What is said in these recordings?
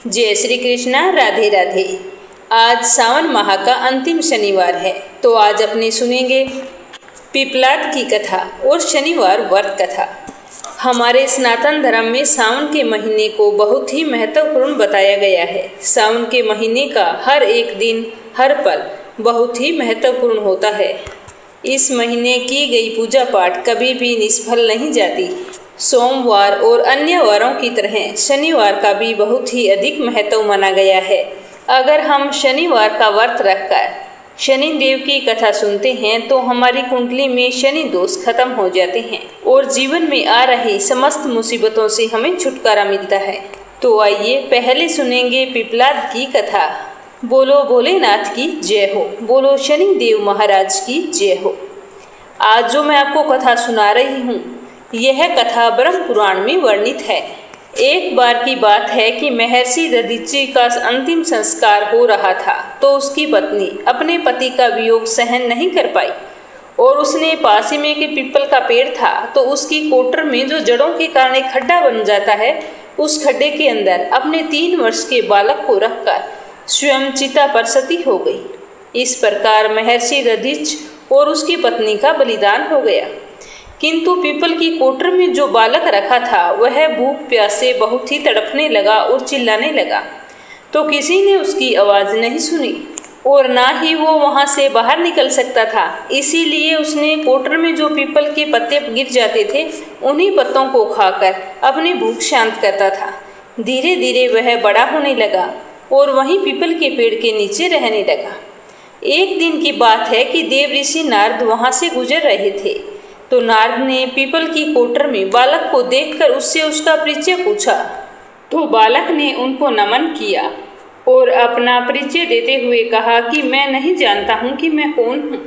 जय श्री कृष्णा, राधे राधे। आज सावन माह का अंतिम शनिवार है, तो आज अपने सुनेंगे पिपलाद की कथा और शनिवार व्रत कथा। हमारे सनातन धर्म में सावन के महीने को बहुत ही महत्वपूर्ण बताया गया है। सावन के महीने का हर एक दिन, हर पल बहुत ही महत्वपूर्ण होता है। इस महीने की गई पूजा पाठ कभी भी निष्फल नहीं जाती। सोमवार और अन्य वारों की तरह शनिवार का भी बहुत ही अधिक महत्व माना गया है। अगर हम शनिवार का व्रत रखकर शनि देव की कथा सुनते हैं तो हमारी कुंडली में शनि दोष खत्म हो जाते हैं और जीवन में आ रही समस्त मुसीबतों से हमें छुटकारा मिलता है। तो आइए पहले सुनेंगे पिपलाद की कथा। बोलो भोलेनाथ की जय हो, बोलो शनि देव महाराज की जय हो। आज जो मैं आपको कथा सुना रही हूँ, यह कथा ब्रह्म पुराण में वर्णित है। एक बार की बात है कि महर्षि दधीचि का अंतिम संस्कार हो रहा था, तो उसकी पत्नी अपने पति का वियोग सहन नहीं कर पाई और उसने पास ही में के पीपल का पेड़ था, तो उसकी कोटर में जो जड़ों के कारण एक खड्डा बन जाता है, उस खड्डे के अंदर अपने 3 वर्ष के बालक को रखकर स्वयं चिता पर सती हो गई। इस प्रकार महर्षि दधीच और उसकी पत्नी का बलिदान हो गया। किंतु पीपल की कोटर में जो बालक रखा था वह भूख प्यास से बहुत ही तड़पने लगा और चिल्लाने लगा, तो किसी ने उसकी आवाज़ नहीं सुनी और ना ही वो वहाँ से बाहर निकल सकता था। इसीलिए उसने कोटर में जो पीपल के पत्ते गिर जाते थे, उन्हीं पत्तों को खाकर अपनी भूख शांत करता था। धीरे धीरे वह बड़ा होने लगा और वहीं पीपल के पेड़ के नीचे रहने लगा। एक दिन की बात है कि देव ऋषि नारद वहाँ से गुजर रहे थे, तो नारद ने पीपल की कोटर में बालक को देखकर उससे उसका परिचय पूछा। तो बालक ने उनको नमन किया और अपना परिचय देते हुए कहा कि मैं नहीं जानता हूँ कि मैं कौन हूँ।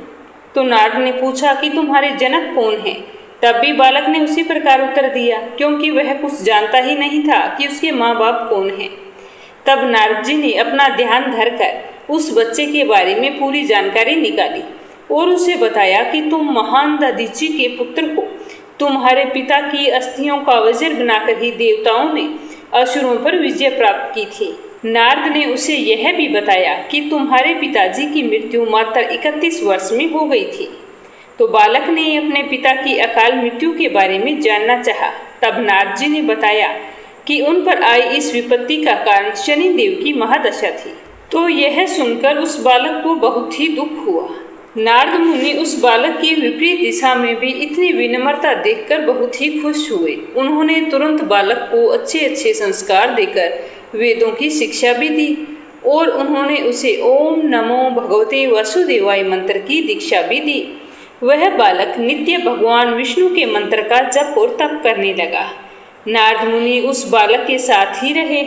तो नारद ने पूछा कि तुम्हारे जनक कौन हैं? तब भी बालक ने उसी प्रकार उत्तर दिया, क्योंकि वह कुछ जानता ही नहीं था कि उसके माँ बाप कौन हैं। तब नारद जी ने अपना ध्यान धरकर उस बच्चे के बारे में पूरी जानकारी निकाली और उसे बताया कि तुम महान दधीचि के पुत्र हो। तुम्हारे पिता की अस्थियों का वज्र बनाकर ही देवताओं ने असुरों पर विजय प्राप्त की थी। नारद ने उसे यह भी बताया कि तुम्हारे पिताजी की मृत्यु मात्र 31 वर्ष में हो गई थी। तो बालक ने अपने पिता की अकाल मृत्यु के बारे में जानना चाहा। तब नारद जी ने बताया कि उन पर आई इस विपत्ति का कारण शनि देव की महादशा थी। तो यह सुनकर उस बालक को बहुत ही दुख हुआ। नारद मुनि उस बालक की विपरीत दिशा में भी इतनी विनम्रता देखकर बहुत ही खुश हुए। उन्होंने तुरंत बालक को अच्छे अच्छे संस्कार देकर वेदों की शिक्षा भी दी और उन्होंने उसे ओम नमो भगवते वासुदेवाय मंत्र की दीक्षा भी दी। वह बालक नित्य भगवान विष्णु के मंत्र का जप और तप करने लगा। नारद मुनि उस बालक के साथ ही रहे।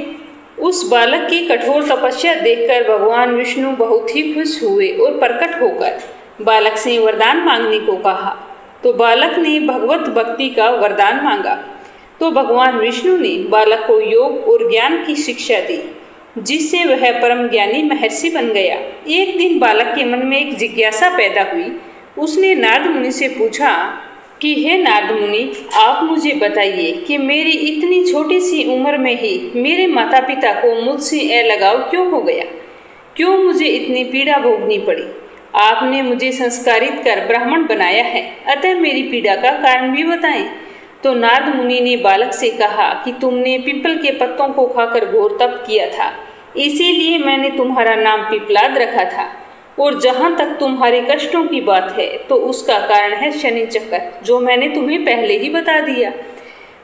उस बालक की कठोर तपस्या देखकर भगवान विष्णु बहुत ही खुश हुए और प्रकट होकर बालक से वरदान मांगने को कहा। तो बालक ने भगवत भक्ति का वरदान मांगा। तो भगवान विष्णु ने बालक को योग और ज्ञान की शिक्षा दी, जिससे वह परम ज्ञानी महर्षि बन गया। एक दिन बालक के मन में एक जिज्ञासा पैदा हुई। उसने नारद मुनि से पूछा कि हे नारद मुनि, आप मुझे बताइए कि मेरी इतनी छोटी सी उम्र में ही मेरे माता पिता को मुझसे अलगाव क्यों हो गया? क्यों मुझे इतनी पीड़ा भोगनी पड़ी? आपने मुझे संस्कारित कर ब्राह्मण बनाया है, अतः मेरी पीड़ा का कारण भी बताएं। तो नारद मुनि ने बालक से कहा कि तुमने पीपल के पत्तों को खाकर घोर तप किया था, इसीलिए मैंने तुम्हारा नाम पिपलाद रखा था। और जहाँ तक तुम्हारे कष्टों की बात है, तो उसका कारण है शनि चक्कर, जो मैंने तुम्हें पहले ही बता दिया,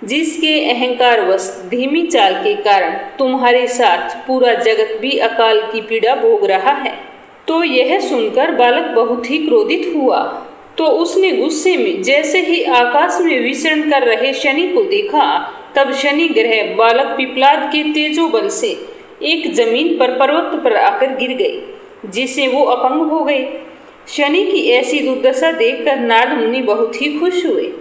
जिसके अहंकारवश धीमी चाल के कारण तुम्हारे साथ पूरा जगत भी अकाल की पीड़ा भोग रहा है। तो यह सुनकर बालक बहुत ही क्रोधित हुआ। तो उसने गुस्से में जैसे ही आकाश में विचरण कर रहे शनि को देखा, तब शनि ग्रह बालक पिपलाद के तेजो बल से एक जमीन पर पर्वत पर आकर गिर गई, जिससे वो अपंग हो गए। शनि की ऐसी दुर्दशा देखकर नारद मुनि बहुत ही खुश हुए।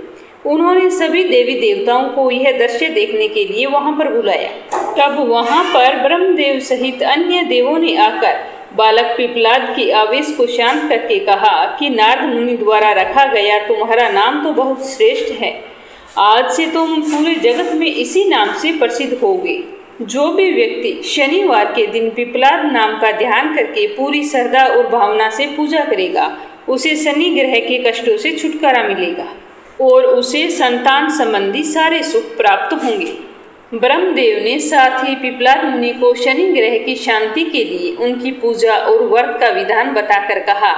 उन्होंने सभी देवी देवताओं को यह दृश्य देखने के लिए वहां पर बुलाया। तब वहां पर ब्रह्मदेव सहित अन्य देवों ने आकर बालक पिपलाद के आवेश को शांत करके कहा कि नारद मुनि द्वारा रखा गया तुम्हारा नाम तो बहुत श्रेष्ठ है। आज से तुम पूरे जगत में इसी नाम से प्रसिद्ध होगे। जो भी व्यक्ति शनिवार के दिन पिपलाद नाम का ध्यान करके पूरी श्रद्धा और भावना से पूजा करेगा, उसे शनि ग्रह के कष्टों से छुटकारा मिलेगा और उसे संतान संबंधी सारे सुख प्राप्त होंगे। ब्रह्मदेव ने साथ ही पिपलाद मुनि को शनि ग्रह की शांति के लिए उनकी पूजा और व्रत का विधान बताकर कहा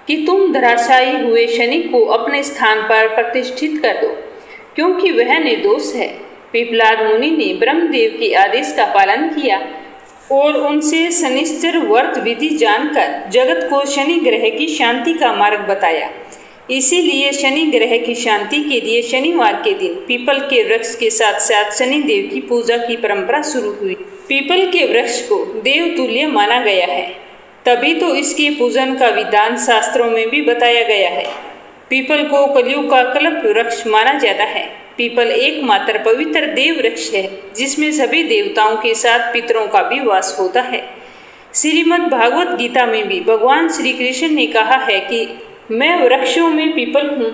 कि तुम धराशायी हुए शनि को अपने स्थान पर प्रतिष्ठित कर दो, क्योंकि वह निर्दोष है। पिपलाद मुनि ने ब्रह्मदेव के आदेश का पालन किया और उनसे शनिश्चर व्रत विधि जानकर जगत को शनि ग्रह की शांति का मार्ग बताया। इसीलिए शनि ग्रह की शांति के लिए शनिवार के दिन पीपल के वृक्ष के साथ साथ शनि देव की पूजा की परंपरा शुरू हुई। पीपल के वृक्ष को देव तुल्य माना गया है, तभी तो इसके पूजन का विधान शास्त्रों में भी बताया गया है। पीपल को कलयुग का कल्प वृक्ष माना जाता है। पीपल एकमात्र पवित्र देव वृक्ष है जिसमें सभी देवताओं के साथ पितरों का भी वास होता है। श्रीमद् भागवत गीता में भी भगवान श्री कृष्ण ने कहा है कि मैं वृक्षों में पीपल हूँ।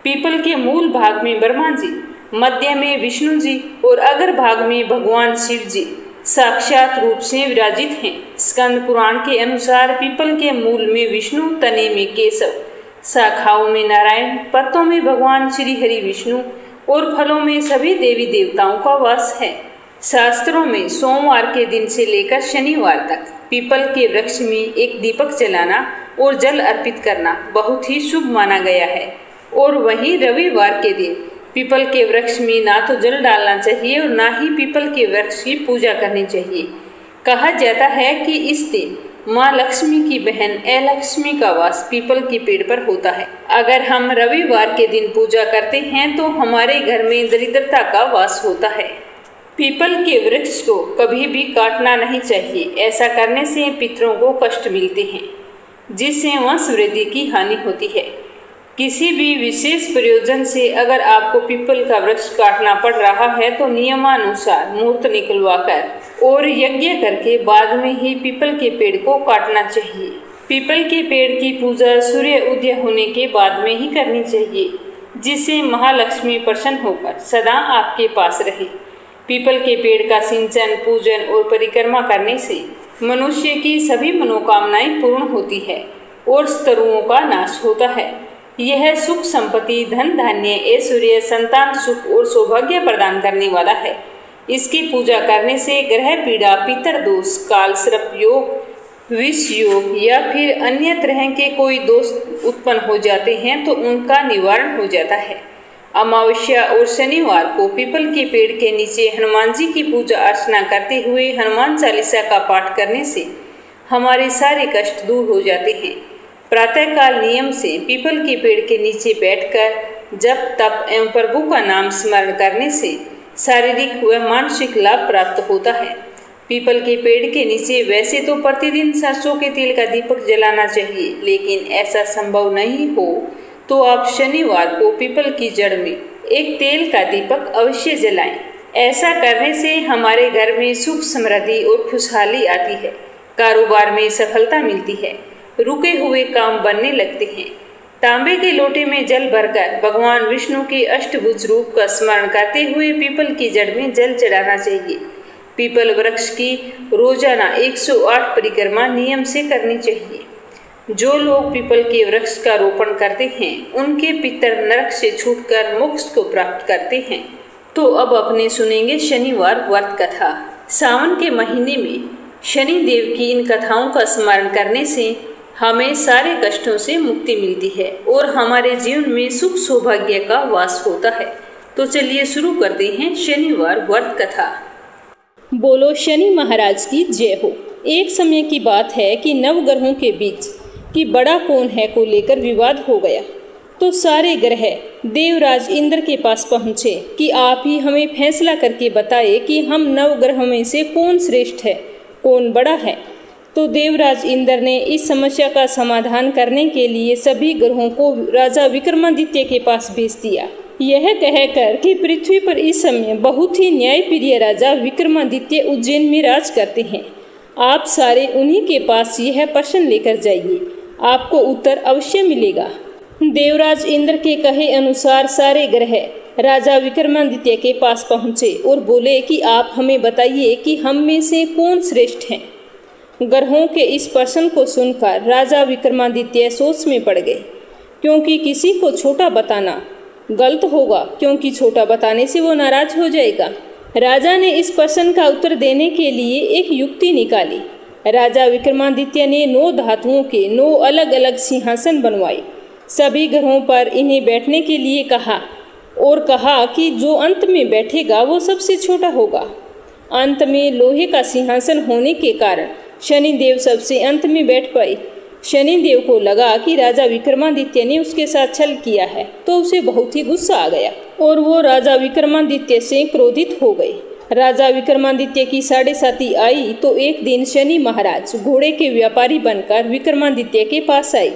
पीपल के मूल भाग में ब्रह्मा जी, मध्य में विष्णु जी और अगर भाग में भगवान शिव जी साक्षात रूप से विराजित हैं। स्कंद पुराण के अनुसार पीपल के मूल में विष्णु, तने में केशव, शाखाओं में नारायण, पत्तों में भगवान श्री हरि विष्णु और फलों में सभी देवी देवताओं का वास है। शास्त्रों में सोमवार के दिन से लेकर शनिवार तक पीपल के वृक्ष में एक दीपक जलाना और जल अर्पित करना बहुत ही शुभ माना गया है। और वहीं रविवार के दिन पीपल के वृक्ष में ना तो जल डालना चाहिए और ना ही पीपल के वृक्ष की पूजा करनी चाहिए। कहा जाता है कि इस दिन माँ लक्ष्मी की बहन अलक्ष्मी का वास पीपल के पेड़ पर होता है। अगर हम रविवार के दिन पूजा करते हैं तो हमारे घर में दरिद्रता का वास होता है। पीपल के वृक्ष को कभी भी काटना नहीं चाहिए। ऐसा करने से पितरों को कष्ट मिलते हैं, जिससे वंश वृद्धि की हानि होती है। किसी भी विशेष प्रयोजन से अगर आपको पीपल का वृक्ष काटना पड़ रहा है तो नियमानुसार मुहूर्त निकलवाकर और यज्ञ करके बाद में ही पीपल के पेड़ को काटना चाहिए। पीपल के पेड़ की पूजा सूर्य उदय होने के बाद में ही करनी चाहिए, जिससे महालक्ष्मी प्रसन्न होकर सदा आपके पास रहे। पीपल के पेड़ का सिंचन, पूजन और परिक्रमा करने से मनुष्य की सभी मनोकामनाएं पूर्ण होती है और शत्रुओं का नाश होता है। यह सुख, संपत्ति, धन धान्य, ऐश्वर्य, संतान सुख और सौभाग्य प्रदान करने वाला है। इसकी पूजा करने से ग्रह पीड़ा, पितर दोष, काल सर्प योग, विष योग या फिर अन्य तरह के कोई दोष उत्पन्न हो जाते हैं तो उनका निवारण हो जाता है। अमावस्या और शनिवार को पीपल के पेड़ के नीचे हनुमान जी की पूजा अर्चना करते हुए हनुमान चालीसा का पाठ करने से हमारे सारे कष्ट दूर हो जाते हैं। प्रातःकाल नियम से पीपल के पेड़ के नीचे बैठकर जप, तप एवं प्रभु का नाम स्मरण करने से शारीरिक व मानसिक लाभ प्राप्त होता है। पीपल के पेड़ के नीचे वैसे तो प्रतिदिन सरसों के तेल का दीपक जलाना चाहिए, लेकिन ऐसा संभव नहीं हो तो आप शनिवार को पीपल की जड़ में एक तेल का दीपक अवश्य जलाएं। ऐसा करने से हमारे घर में सुख, समृद्धि और खुशहाली आती है। कारोबार में सफलता मिलती है, रुके हुए काम बनने लगते हैं। तांबे के लोटे में जल भरकर भगवान विष्णु के अष्टभुज रूप का स्मरण करते हुए पीपल की जड़ में जल चढ़ाना चाहिए। पीपल वृक्ष की रोजाना 108 परिक्रमा नियम से करनी चाहिए। जो लोग पीपल के वृक्ष का रोपण करते हैं उनके पितर नरक से छूटकर मोक्ष को प्राप्त करते हैं। तो अब अपने सुनेंगे शनिवार व्रत कथा। सावन के महीने में शनि देव की इन कथाओं का स्मरण करने से हमें सारे कष्टों से मुक्ति मिलती है और हमारे जीवन में सुख सौभाग्य का वास होता है। तो चलिए शुरू करते हैं शनिवार व्रत कथा। बोलो शनि महाराज की जय हो। एक समय की बात है कि नवग्रहों के बीच कि बड़ा कौन है को लेकर विवाद हो गया, तो सारे ग्रह देवराज इंद्र के पास पहुँचे कि आप ही हमें फैसला करके बताए कि हम नवग्रहों में से कौन श्रेष्ठ है, कौन बड़ा है। तो देवराज इंद्र ने इस समस्या का समाधान करने के लिए सभी ग्रहों को राजा विक्रमादित्य के पास भेज दिया। यह कहकर कि पृथ्वी पर इस समय बहुत ही न्यायप्रिय राजा विक्रमादित्य उज्जैन में राज करते हैं। आप सारे उन्हीं के पास यह प्रश्न लेकर जाइए, आपको उत्तर अवश्य मिलेगा। देवराज इंद्र के कहे अनुसार सारे ग्रह राजा विक्रमादित्य के पास पहुँचे और बोले कि आप हमें बताइए कि हम में से कौन श्रेष्ठ हैं। ग्रहों के इस प्रश्न को सुनकर राजा विक्रमादित्य सोच में पड़ गए, क्योंकि किसी को छोटा बताना गलत होगा, क्योंकि छोटा बताने से वो नाराज हो जाएगा। राजा ने इस प्रश्न का उत्तर देने के लिए एक युक्ति निकाली। राजा विक्रमादित्य ने 9 धातुओं के 9 अलग अलग सिंहासन बनवाए, सभी ग्रहों पर इन्हें बैठने के लिए कहा और कहा कि जो अंत में बैठेगा वो सबसे छोटा होगा। अंत में लोहे का सिंहासन होने के कारण शनिदेव सबसे अंत में बैठ पाए। शनिदेव को लगा कि राजा विक्रमादित्य ने उसके साथ छल किया है, तो उसे बहुत ही गुस्सा आ गया और वो राजा विक्रमादित्य से क्रोधित हो गए। राजा विक्रमादित्य की 7.5 आई तो एक दिन शनि महाराज घोड़े के व्यापारी बनकर विक्रमादित्य के पास आए।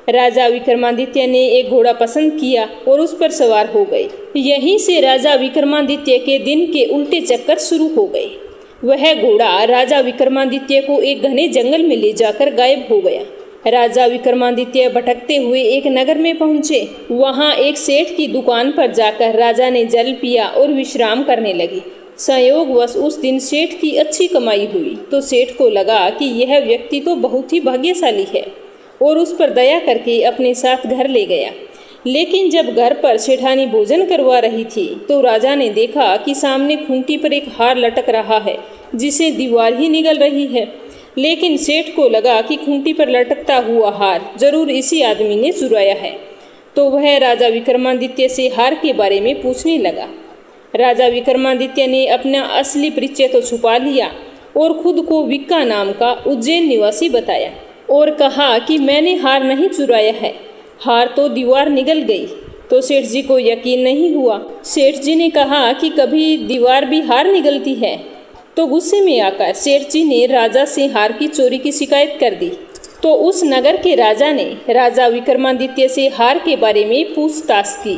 राजा विक्रमादित्य ने एक घोड़ा पसंद किया और उस पर सवार हो गए। यहीं से राजा विक्रमादित्य के दिन के उल्टे चक्कर शुरू हो गए। वह घोड़ा राजा विक्रमादित्य को एक घने जंगल में ले जाकर गायब हो गया। राजा विक्रमादित्य भटकते हुए एक नगर में पहुंचे। वहां एक सेठ की दुकान पर जाकर राजा ने जल पिया और विश्राम करने लगे। संयोगवश उस दिन सेठ की अच्छी कमाई हुई, तो सेठ को लगा कि यह व्यक्ति तो बहुत ही भाग्यशाली है और उस पर दया करके अपने साथ घर ले गया। लेकिन जब घर पर सेठानी भोजन करवा रही थी तो राजा ने देखा कि सामने खूंटी पर एक हार लटक रहा है जिसे दीवार ही निगल रही है। लेकिन सेठ को लगा कि खूंटी पर लटकता हुआ हार जरूर इसी आदमी ने चुराया है, तो वह राजा विक्रमादित्य से हार के बारे में पूछने लगा। राजा विक्रमादित्य ने अपना असली परिचय तो छुपा लिया और खुद को विक्का नाम का उज्जैन निवासी बताया और कहा कि मैंने हार नहीं चुराया है, हार तो दीवार निगल गई। तो सेठ जी को यकीन नहीं हुआ। सेठ जी ने कहा कि कभी दीवार भी हार निगलती है। तो गुस्से में आकर सेठ जी ने राजा से हार की चोरी की शिकायत कर दी। तो उस नगर के राजा ने राजा विक्रमादित्य से हार के बारे में पूछताछ की।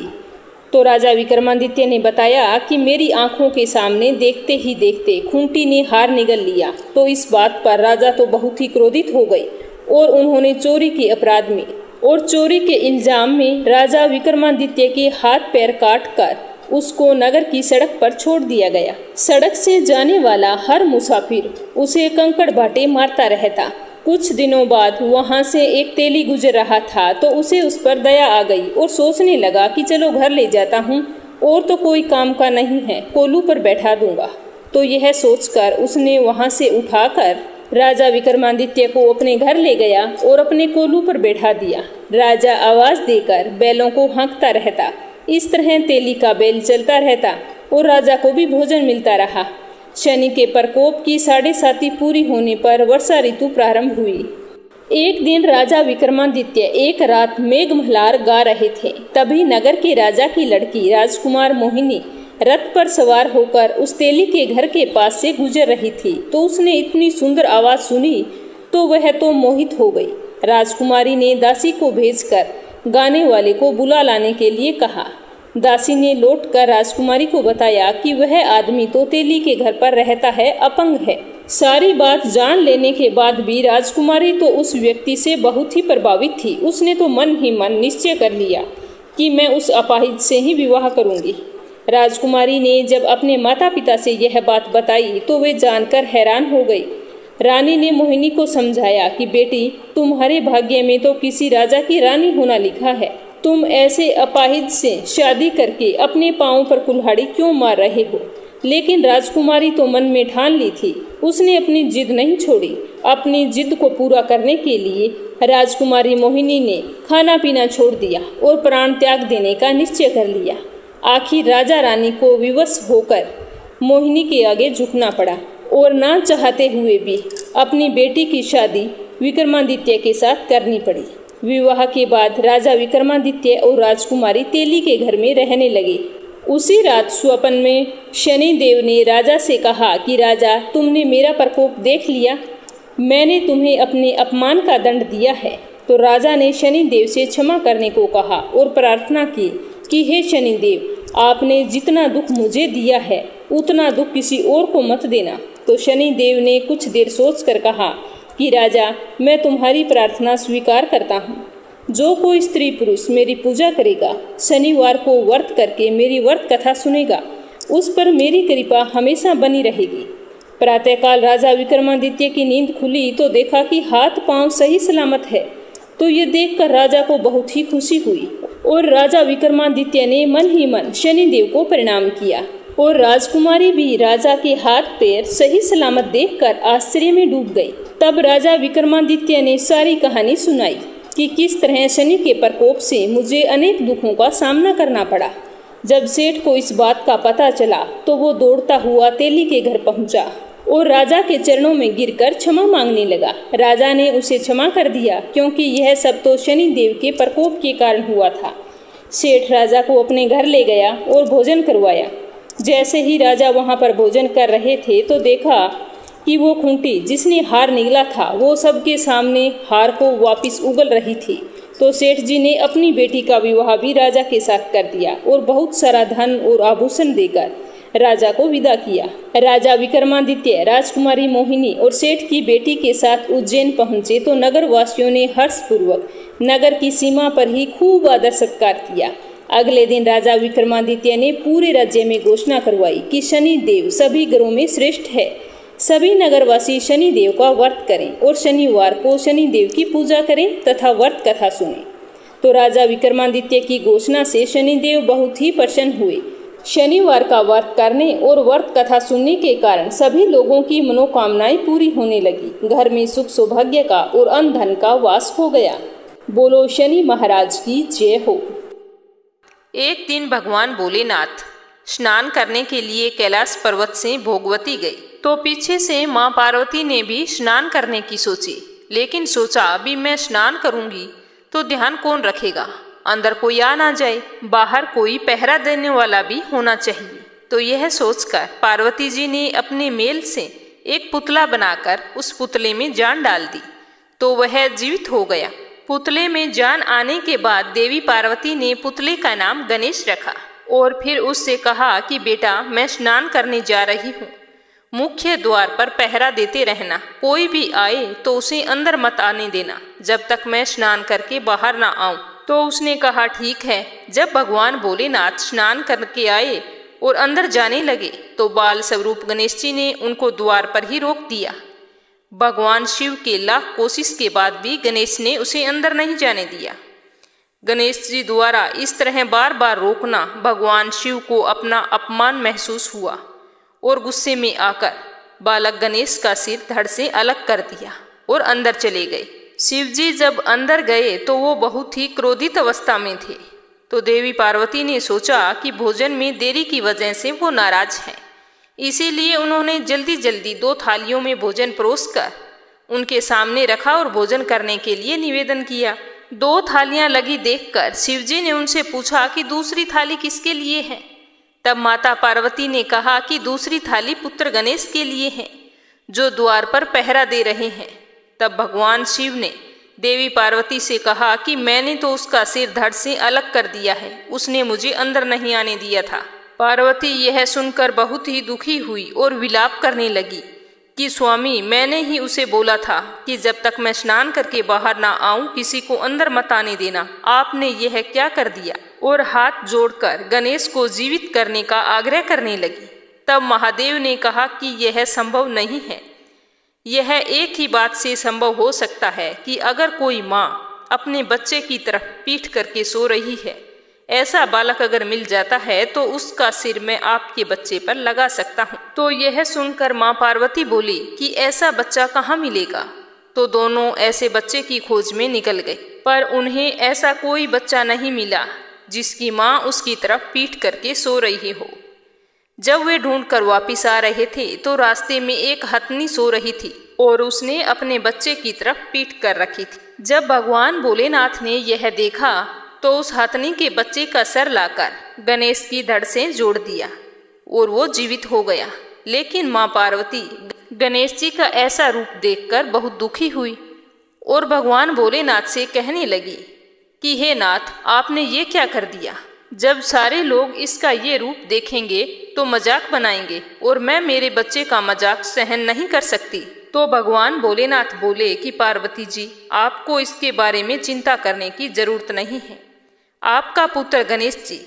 तो राजा विक्रमादित्य ने बताया कि मेरी आंखों के सामने देखते ही देखते खूंटी ने हार निगल लिया। तो इस बात पर राजा तो बहुत ही क्रोधित हो गए और उन्होंने चोरी के अपराध में और चोरी के इल्जाम में राजा विक्रमादित्य के हाथ पैर काट कर उसको नगर की सड़क पर छोड़ दिया गया। सड़क से जाने वाला हर मुसाफिर उसे कंकड़ बाटे मारता रहता। कुछ दिनों बाद वहां से एक तेली गुजर रहा था, तो उसे उस पर दया आ गई और सोचने लगा कि चलो घर ले जाता हूँ, और तो कोई काम का नहीं है, कोलू पर बैठा दूंगा। तो यह सोचकर उसने वहां से उठाकर राजा विक्रमादित्य को अपने घर ले गया और अपने कोलू पर बैठा दिया। राजा आवाज देकर बैलों को हाँकता रहता। इस तरह तेली का बैल चलता रहता और राजा को भी भोजन मिलता रहा। शनि के प्रकोप की 7.5 पूरी होने पर वर्षा ऋतु प्रारंभ हुई। एक दिन राजा विक्रमादित्य एक रात मेघमल्हार गा रहे थे। तभी नगर के राजा की लड़की राजकुमार मोहिनी रथ पर सवार होकर उस तेली के घर के पास से गुजर रही थी। तो उसने इतनी सुंदर आवाज सुनी तो वह तो मोहित हो गई। राजकुमारी ने दासी को भेजकर गाने वाले को बुला लाने के लिए कहा। दासी ने लौटकर राजकुमारी को बताया कि वह आदमी तो तेली के घर पर रहता है, अपंग है। सारी बात जान लेने के बाद भी राजकुमारी तो उस व्यक्ति से बहुत ही प्रभावित थी। उसने तो मन ही मन निश्चय कर लिया कि मैं उस अपाहिज से ही विवाह करूंगी। राजकुमारी ने जब अपने माता पिता से यह बात बताई तो वे जानकर हैरान हो गई। रानी ने मोहिनी को समझाया कि बेटी, तुम्हारे भाग्य में तो किसी राजा की रानी होना लिखा है। तुम ऐसे अपाहिज से शादी करके अपने पांव पर कुल्हाड़ी क्यों मार रहे हो? लेकिन राजकुमारी तो मन में ठान ली थी। उसने अपनी जिद नहीं छोड़ी। अपनी जिद को पूरा करने के लिए राजकुमारी मोहिनी ने खाना पीना छोड़ दिया और प्राण त्याग देने का निश्चय कर लिया। आखिर राजा रानी को विवश होकर मोहिनी के आगे झुकना पड़ा और ना चाहते हुए भी अपनी बेटी की शादी विक्रमादित्य के साथ करनी पड़ी। विवाह के बाद राजा विक्रमादित्य और राजकुमारी तेली के घर में रहने लगे। उसी रात स्वप्न में शनि देव ने राजा से कहा कि राजा, तुमने मेरा प्रकोप देख लिया, मैंने तुम्हें अपने अपमान का दंड दिया है। तो राजा ने शनि देव से क्षमा करने को कहा और प्रार्थना की कि हे शनि देव, आपने जितना दुख मुझे दिया है उतना दुख किसी और को मत देना। तो शनि देव ने कुछ देर सोचकर कहा कि राजा, मैं तुम्हारी प्रार्थना स्वीकार करता हूँ। जो कोई स्त्री पुरुष मेरी पूजा करेगा, शनिवार को व्रत करके मेरी व्रत कथा सुनेगा, उस पर मेरी कृपा हमेशा बनी रहेगी। प्रातःकाल राजा विक्रमादित्य की नींद खुली तो देखा कि हाथ पांव सही सलामत है। तो ये देखकर राजा को बहुत ही खुशी हुई और राजा विक्रमादित्य ने मन ही मन शनिदेव को प्रणाम किया। और राजकुमारी भी राजा के हाथ पैर सही सलामत देखकर आश्चर्य में डूब गई। तब राजा विक्रमादित्य ने सारी कहानी सुनाई कि किस तरह शनि के प्रकोप से मुझे अनेक दुखों का सामना करना पड़ा। जब सेठ को इस बात का पता चला तो वो दौड़ता हुआ तेली के घर पहुंचा और राजा के चरणों में गिरकर क्षमा मांगने लगा। राजा ने उसे क्षमा कर दिया क्योंकि यह सब तो शनि देव के प्रकोप के कारण हुआ था। सेठ राजा को अपने घर ले गया और भोजन करवाया। जैसे ही राजा वहां पर भोजन कर रहे थे तो देखा कि वो खूंटी जिसने हार निगला था वो सबके सामने हार को वापस उगल रही थी। तो सेठ जी ने अपनी बेटी का विवाह भी राजा के साथ कर दिया और बहुत सारा धन और आभूषण देकर राजा को विदा किया। राजा विक्रमादित्य राजकुमारी मोहिनी और सेठ की बेटी के साथ उज्जैन पहुंचे तो नगर वासियों ने हर्षपूर्वक नगर की सीमा पर ही खूब आदर सत्कार किया। अगले दिन राजा विक्रमादित्य ने पूरे राज्य में घोषणा करवाई कि शनि देव सभी ग्रहों में श्रेष्ठ है। सभी नगरवासी शनि देव का व्रत करें और शनिवार को शनि देव की पूजा करें तथा व्रत कथा सुनें। तो राजा विक्रमादित्य की घोषणा से शनिदेव बहुत ही प्रसन्न हुए। शनिवार का व्रत करने और व्रत कथा सुनने के कारण सभी लोगों की मनोकामनाएं पूरी होने लगी। घर में सुख सौभाग्य का और अन्न धन का वास हो गया। बोलो शनि महाराज की जय हो। एक दिन भगवान भोलेनाथ स्नान करने के लिए कैलाश पर्वत से भोगवती गई तो पीछे से माँ पार्वती ने भी स्नान करने की सोची, लेकिन सोचा अभी मैं स्नान करूंगी तो ध्यान कौन रखेगा, अंदर कोई आ ना जाए, बाहर कोई पहरा देने वाला भी होना चाहिए। तो यह सोचकर पार्वती जी ने अपने मेल से एक पुतला बनाकर उस पुतले में जान डाल दी तो वह जीवित हो गया। पुतले में जान आने के बाद देवी पार्वती ने पुतले का नाम गणेश रखा और फिर उससे कहा कि बेटा मैं स्नान करने जा रही हूँ, मुख्य द्वार पर पहरा देते रहना, कोई भी आए तो उसे अंदर मत आने देना जब तक मैं स्नान करके बाहर ना आऊं। तो उसने कहा ठीक है। जब भगवान भोलेनाथ स्नान करके आए और अंदर जाने लगे तो बाल स्वरूप गणेश जी ने उनको द्वार पर ही रोक दिया। भगवान शिव के लाख कोशिश के बाद भी गणेश ने उसे अंदर नहीं जाने दिया। गणेश जी द्वारा इस तरह बार बार रोकना भगवान शिव को अपना अपमान महसूस हुआ और गुस्से में आकर बालक गणेश का सिर धड़ से अलग कर दिया और अंदर चले गए। शिव जी जब अंदर गए तो वो बहुत ही क्रोधित अवस्था में थे। तो देवी पार्वती ने सोचा कि भोजन में देरी की वजह से वो नाराज हैं, इसीलिए उन्होंने जल्दी जल्दी 2 थालियों में भोजन परोसकर उनके सामने रखा और भोजन करने के लिए निवेदन किया। 2 थालियां लगी देखकर शिवजी ने उनसे पूछा कि दूसरी थाली किसके लिए है। तब माता पार्वती ने कहा कि दूसरी थाली पुत्र गणेश के लिए है जो द्वार पर पहरा दे रहे हैं। तब भगवान शिव ने देवी पार्वती से कहा कि मैंने तो उसका सिर धड़ से अलग कर दिया है, उसने मुझे अंदर नहीं आने दिया था। पार्वती यह सुनकर बहुत ही दुखी हुई और विलाप करने लगी कि स्वामी मैंने ही उसे बोला था कि जब तक मैं स्नान करके बाहर ना आऊं किसी को अंदर मत आने देना, आपने यह क्या कर दिया। और हाथ जोड़कर गणेश को जीवित करने का आग्रह करने लगी। तब महादेव ने कहा कि यह संभव नहीं है, यह एक ही बात से संभव हो सकता है कि अगर कोई माँ अपने बच्चे की तरफ पीठ करके सो रही है, ऐसा बालक अगर मिल जाता है तो उसका सिर मैं आपके बच्चे पर लगा सकता हूँ। तो यह सुनकर माँ पार्वती बोली कि ऐसा बच्चा कहाँ मिलेगा। तो दोनों ऐसे बच्चे की खोज में निकल गए, पर उन्हें ऐसा कोई बच्चा नहीं मिला जिसकी माँ उसकी तरफ पीठ करके सो रही हो। जब वे ढूंढ कर वापिस आ रहे थे तो रास्ते में एक हथनी सो रही थी और उसने अपने बच्चे की तरफ पीठ कर रखी थी। जब भगवान भोलेनाथ ने यह देखा तो उस हथनी के बच्चे का सर लाकर गणेश की धड़ से जोड़ दिया और वो जीवित हो गया। लेकिन माँ पार्वती गणेश जी का ऐसा रूप देखकर बहुत दुखी हुई और भगवान भोलेनाथ से कहने लगी कि हे नाथ, आपने ये क्या कर दिया। जब सारे लोग इसका ये रूप देखेंगे तो मजाक बनाएंगे और मैं मेरे बच्चे का मजाक सहन नहीं कर सकती। तो भगवान भोलेनाथ बोले कि पार्वती जी, आपको इसके बारे में चिंता करने की जरूरत नहीं है। आपका पुत्र गणेश जी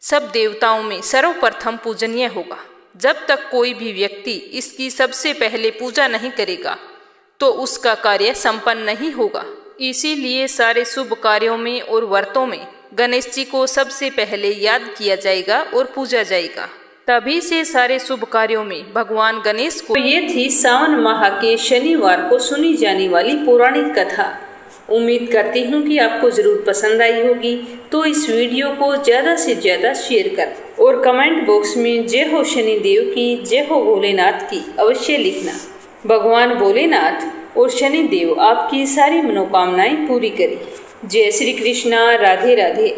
सब देवताओं में सर्वप्रथम पूजनीय होगा। जब तक कोई भी व्यक्ति इसकी सबसे पहले पूजा नहीं करेगा तो उसका कार्य संपन्न नहीं होगा। इसीलिए सारे शुभ कार्यों में और व्रतों में गणेश जी को सबसे पहले याद किया जाएगा और पूजा जाएगा। तभी से सारे शुभ कार्यों में भगवान गणेश को। ये थी सावन माह के शनिवार को सुनी जाने वाली पौराणिक कथा। उम्मीद करती हूँ कि आपको जरूर पसंद आई होगी। तो इस वीडियो को ज़्यादा से ज़्यादा शेयर कर और कमेंट बॉक्स में जय हो शनिदेव की, जय हो भोलेनाथ की अवश्य लिखना। भगवान भोलेनाथ और शनिदेव आपकी सारी मनोकामनाएं पूरी करें। जय श्री कृष्णा। राधे राधे।